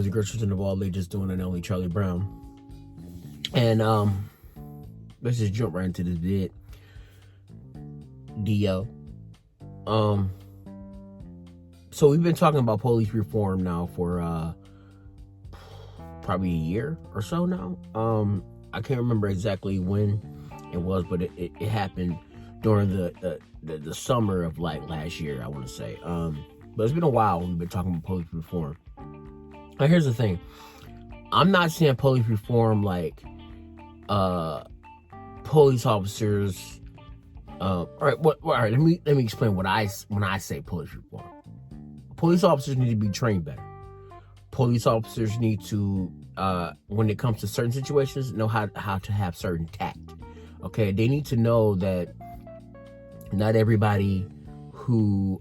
and girls in the ball, they just doing an only Kharlie Brown. And let's just jump right into this bit. So we've been talking about police reform now for probably a year or so now. I can't remember exactly when it was, but it happened during the summer of like last year, I want to say. But it's been a while we've been talking about police reform. Now here's the thing. I'm not saying police reform like police officers. All right. Let me explain when I say police reform. Police officers need to be trained better. Police officers need to, when it comes to certain situations, know how to have certain tact. Okay, they need to know that not everybody who's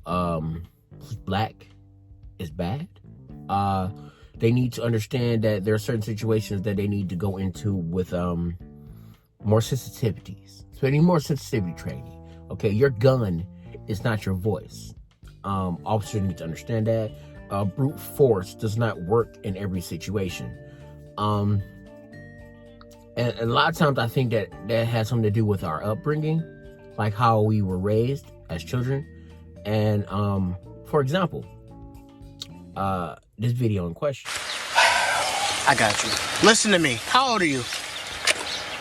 black is bad. They need to understand that there are certain situations that they need to go into with more sensitivities. So they need more sensitivity training. Okay, your gun is not your voice. Officers need to understand that. Brute force does not work in every situation. And a lot of times I think that has something to do with our upbringing, like how we were raised as children. And for example, this video in question. I got you. Listen to me. How old are you?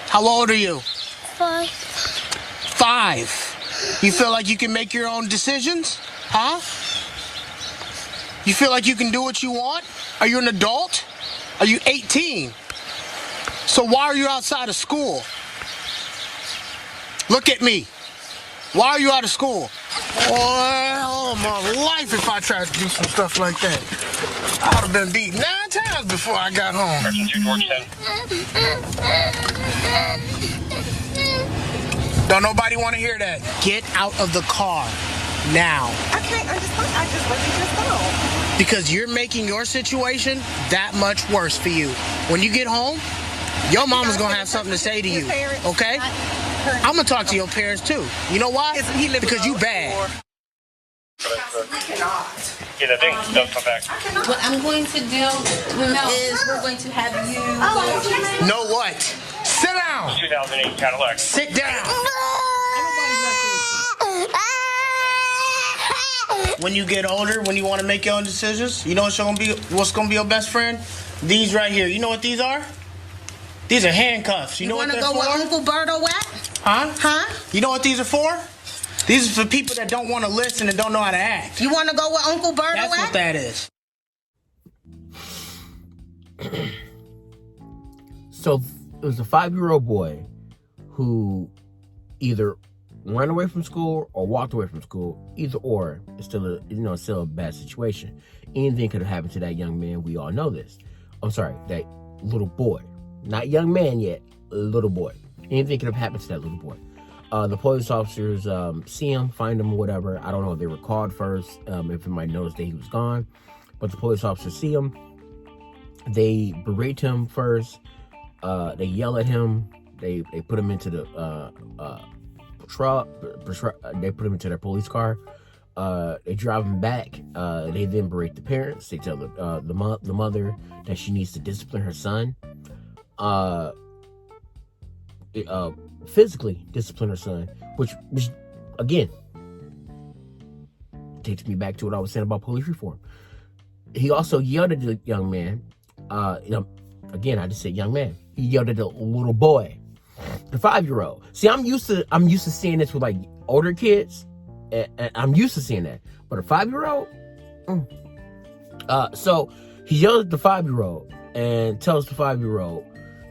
How old are you? 5. 5. You feel like you can make your own decisions? Huh? You feel like you can do what you want? Are you an adult? Are you 18? So why are you outside of school? Look at me. Why are you out of school? Oh, my life if I tried to do some stuff like that. I would have been beat 9 times before I got home. Don't nobody want to hear that. Get out of the car now. I can't understand. I just let you just go. Because you're making your situation that much worse for you. When you get home, your mama's going to have something to say to you. Okay? I'm going to talk to your parents too. You know why? Because you bad. What I'm going to do is we're going to have you... Know what? Sit down. 2008 Cadillac. Sit down. When you get older, when you want to make your own decisions, you know what's going to be your best friend? These right here. You know what these are? These are handcuffs. You know what they're for? You want to go with Uncle Berto at? Huh? You know what these are for? These are for people that don't want to listen and don't know how to act. You want to go with Uncle Berto That's at? what that is. So it was a 5-year-old boy who either ran away from school or walked away from school. Either or, it's still a bad situation. Anything could have happened to that young man. We all know this. I'm sorry, that little boy, not young man yet, little boy. Anything could have happened to that little boy. The police officers see him, find him, or whatever. I don't know if they were called first, if they might notice that he was gone. But the police officers see him. They berate him first. They yell at him. They put him into the they put him into their police car. They drive him back. They then berate the parents. They tell the mother that she needs to discipline her son. Physically discipline her son, which again takes me back to what I was saying about police reform. He also yelled at the young man. Again, I just said young man. He yelled at the little boy, the 5-year-old. See, I'm used to seeing this with like older kids, and I'm used to seeing that. But a 5-year-old, so he yelled at the 5-year-old and tells the 5-year-old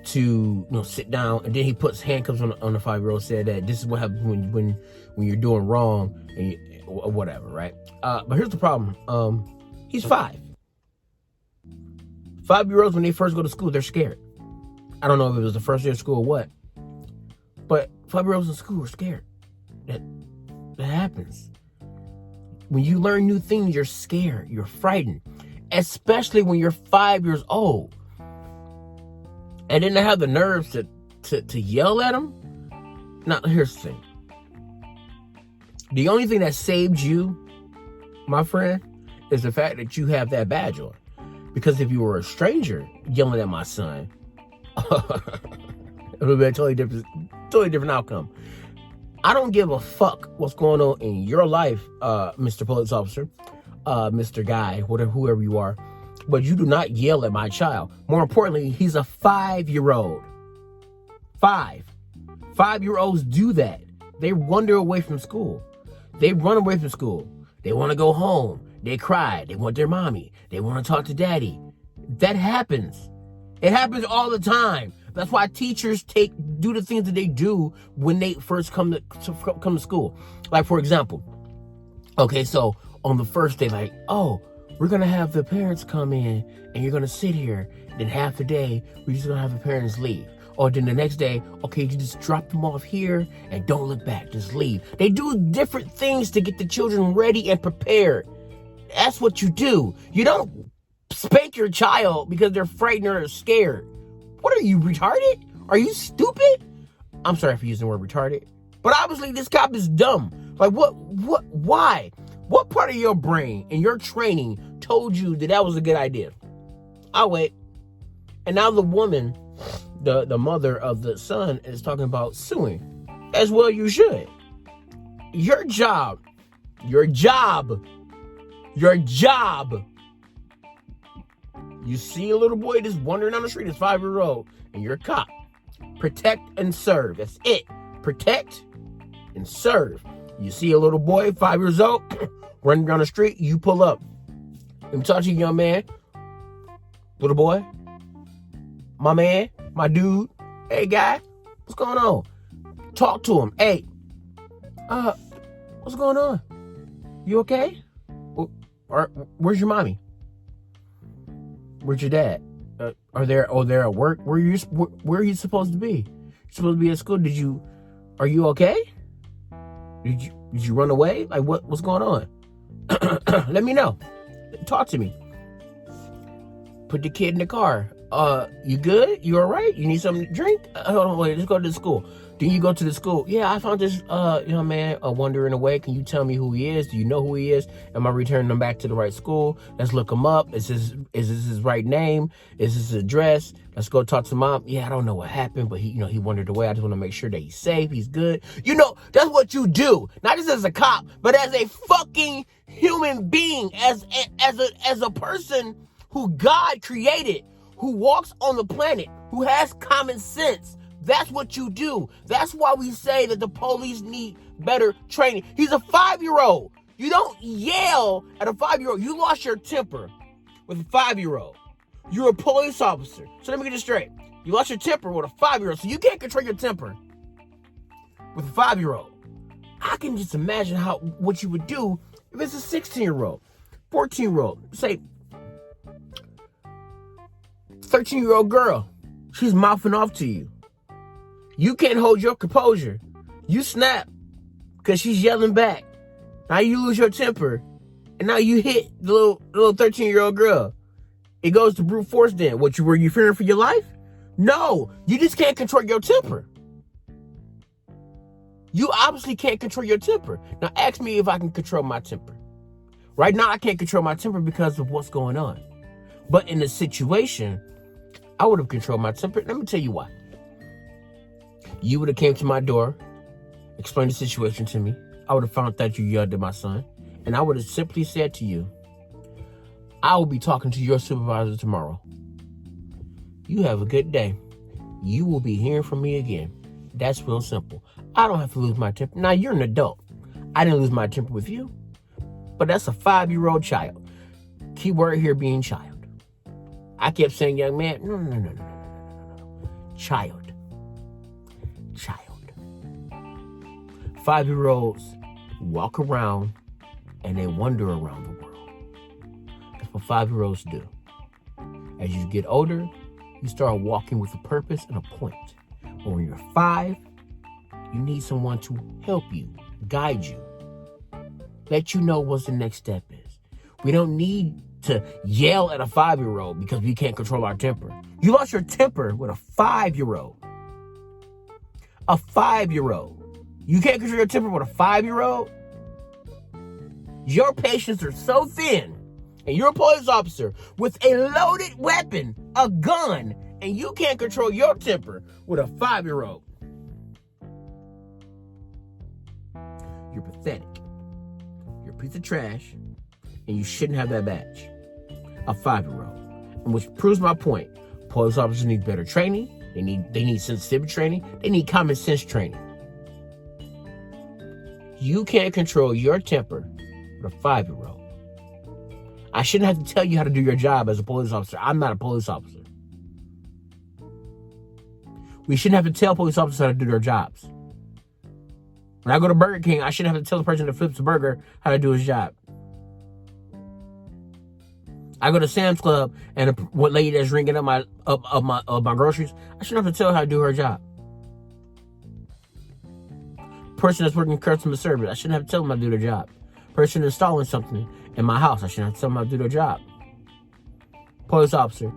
to sit down, and then he puts handcuffs on the 5-year-old. Said that this is what happens when you're doing wrong and or whatever, right? But here's the problem. He's 5. 5-year-olds, when they first go to school, they're scared. I don't know if it was the first day of school or what, but 5-year-olds in school are scared. That happens. When you learn new things, you're scared. You're frightened, especially when you're 5 years old. And then they have the nerves to yell at them. Now, here's the thing. The only thing that saved you, my friend, is the fact that you have that badge on. Because if you were a stranger yelling at my son, it would be a totally different outcome. I don't give a fuck what's going on in your life, Mr. Police Officer, Mr. Guy, whoever you are, but you do not yell at my child. More importantly, he's a 5-year-old. 5-year-olds do that. They wander away from school. They run away from school. They want to go home. They cry. They want their mommy. They want to talk to daddy. That happens. It happens all the time. That's why teachers do the things that they do when they first come to school. Like, for example, okay, so on the first day, like, oh, we're going to have the parents come in and you're going to sit here. Then half the day, we're just going to have the parents leave. Or then the next day, okay, you just drop them off here and don't look back. Just leave. They do different things to get the children ready and prepared. That's what you do. You don't spank your child because they're frightened or scared. What are you, retarded? Are you stupid? I'm sorry for using the word retarded. But obviously this cop is dumb. Like, why? What part of your brain and your training told you that was a good idea? I'll wait. And now the woman, the mother of the son, is talking about suing. As well you should. Your job. You see a little boy just wandering down the street, it's 5-year-old, and you're a cop. Protect and serve. That's it. Protect and serve. You see a little boy, 5 years old, running down the street, you pull up. Let me talk to you, young man. Little boy. My man. My dude. Hey, guy. What's going on? Talk to him. Hey. What's going on? You okay? Where's your mommy? Where's your dad? Are they at work? Where are you supposed to be? You're supposed to be at school. Are you okay? Did you run away? Like what's going on? Let me know. Talk to me. Put the kid in the car. You good? You all right? You need something to drink? Hold on, wait. Let's go to the school. Then you go to the school. Yeah, I found this young man wandering away. Can you tell me who he is? Do you know who he is? Am I returning him back to the right school? Let's look him up. Is this his right name? Is this his address? Let's go talk to mom. Yeah, I don't know what happened, but he wandered away. I just want to make sure that he's safe. He's good. That's what you do. Not just as a cop, but as a fucking human being, as a person who God created, who walks on the planet, who has common sense. That's what you do. That's why we say that the police need better training. He's a 5-year-old. You don't yell at a 5-year-old. You lost your temper with a 5-year-old. You're a police officer. So let me get this straight. You lost your temper with a 5-year-old. So you can't control your temper with a 5-year-old. I can just imagine what you would do if it's a 16-year-old, 14-year-old, say 13-year-old girl. She's mouthing off to you. You can't hold your composure. You snap because she's yelling back. Now you lose your temper. And now you hit the little 13-year-old girl. It goes to brute force then. Were you fearing for your life? No. You just can't control your temper. You obviously can't control your temper. Now ask me if I can control my temper. Right now I can't control my temper because of what's going on. But in the situation, I would have controlled my temper. Let me tell you why. You would have came to my door, explained the situation to me. I would have found that you yelled at my son. And I would have simply said to you, I will be talking to your supervisor tomorrow. You have a good day. You will be hearing from me again. That's real simple. I don't have to lose my temper. Now, you're an adult. I didn't lose my temper with you. But that's a 5-year-old child. Key word here being child. I kept saying young man. No. Child. 5-year-olds walk around and they wander around the world. That's what 5-year-olds do. As you get older, you start walking with a purpose and a point. But when you're 5, you need someone to help you, guide you, let you know what the next step is. We don't need to yell at a 5-year-old because we can't control our temper. You lost your temper with a 5-year-old. A 5-year-old. You can't control your temper with a 5-year-old? Your patience are so thin and you're a police officer with a loaded weapon, a gun, and you can't control your temper with a 5-year-old, you're pathetic. You're a piece of trash, and you shouldn't have that badge. A 5-year-old. And which proves my point. Police officers need better training. They need sensitivity training. They need common sense training. You can't control your temper with a 5-year-old. I shouldn't have to tell you how to do your job as a police officer. I'm not a police officer. We shouldn't have to tell police officers how to do their jobs. When I go to Burger King, I shouldn't have to tell the person that flips the burger how to do his job. I go to Sam's Club and what lady that's ringing up my groceries, I shouldn't have to tell her how to do her job. Person that's working customer service, I shouldn't have to tell them how to do their job. Person installing something in my house, I shouldn't have to tell them how to do their job. Police officer,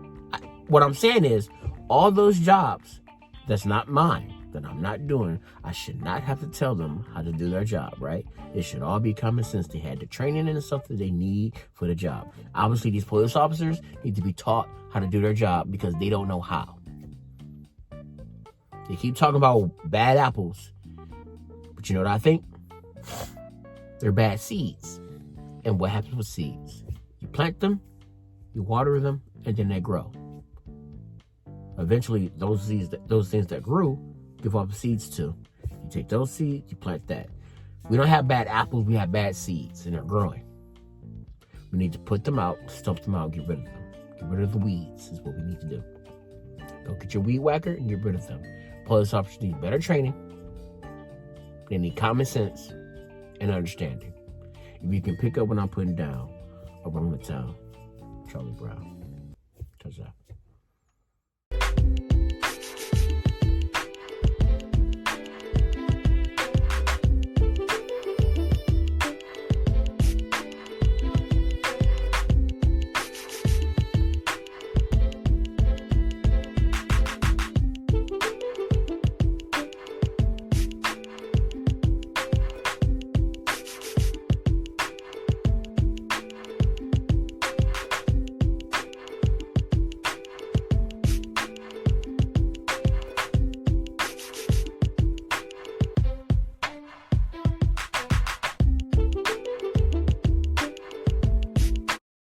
what I'm saying is, all those jobs that's not mine, that I'm not doing, I should not have to tell them how to do their job, right? It should all be common sense. They had the training and stuff that they need for the job. Obviously, these police officers need to be taught how to do their job because they don't know how. They keep talking about bad apples, but you know what I think? They're bad seeds. And what happens with seeds? You plant them, you water them, and then they grow. Eventually, those things that grew give off seeds too. You take those seeds, you plant that. We don't have bad apples, we have bad seeds, and they're growing. We need to put them out, stump them out, get rid of them. Get rid of the weeds is what we need to do. Go get your weed whacker and get rid of them. Police officers need better training. They need common sense and understanding. If you can pick up what I'm putting down, or what I'm going to tell, Kharlie Brown. Touch that.